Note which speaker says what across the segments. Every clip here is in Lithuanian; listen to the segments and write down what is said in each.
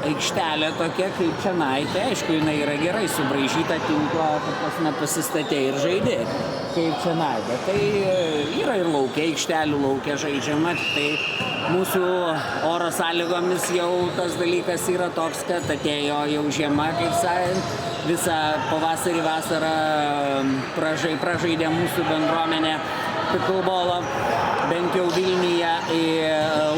Speaker 1: aikštelė tokia kaip čionai, tai aišku, jinai yra gerai subraižyta tinklą, ta prasme, pasistatė ir žaidė kaip čionai, bet tai yra ir laukia, aikštelių laukia žaidžiama, tai mūsų oro sąlygomis jau tas dalykas yra toks, kad atėjo jau žiema, kaip sakant, visą pavasarį, vasarą pražaidė mūsų bendruomenė piklbolo, bent jau Vilniuje į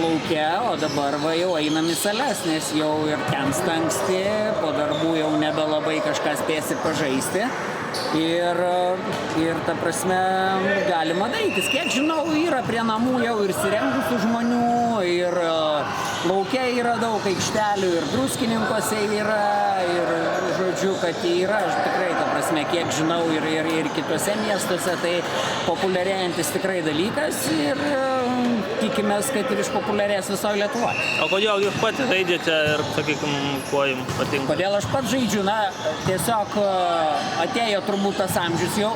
Speaker 1: lauke, o dabar va jau einam į sales, nes jau ir temsta anksti, po darbų jau nebelabai kažką spėsi pažaisti. Ir ta prasme galima daitis. Kiek žinau, yra prie namų jau ir įsirengusių žmonių, ir lauke yra daug aikštelių, ir Druskininkuose yra, ir žodžiu, kad yra, tikrai, ta prasme, kiek žinau, ir kitose miestuose, tai populiarėjantis tikrai dalykas ir tikimės, kad ir išpopuliarės visoje Lietuvoje.
Speaker 2: O kodėl jūs pati žaidžiate ir, sakykime, kuo jums patinka?
Speaker 1: Kodėl aš pats žaidžiu? Na, tiesiog atėjo turbūt tas amžius jau.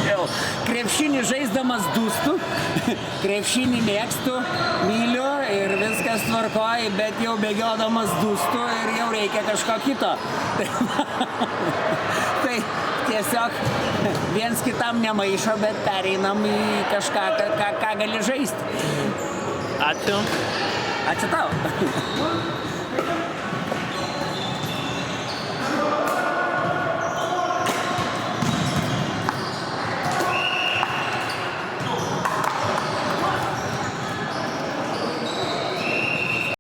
Speaker 1: Jau krepšinį žaisdamas dūstu, krepšinį mėgstu, myliu ir viskas tvarkoj, bet jau bėgiodamas dūstu ir jau reikia kažko kito. Tai tiesiog viens kitam nemaišo, bet pereinam į kažką, ką gali žaisti.
Speaker 2: Ačiū.
Speaker 1: Ačiū tau.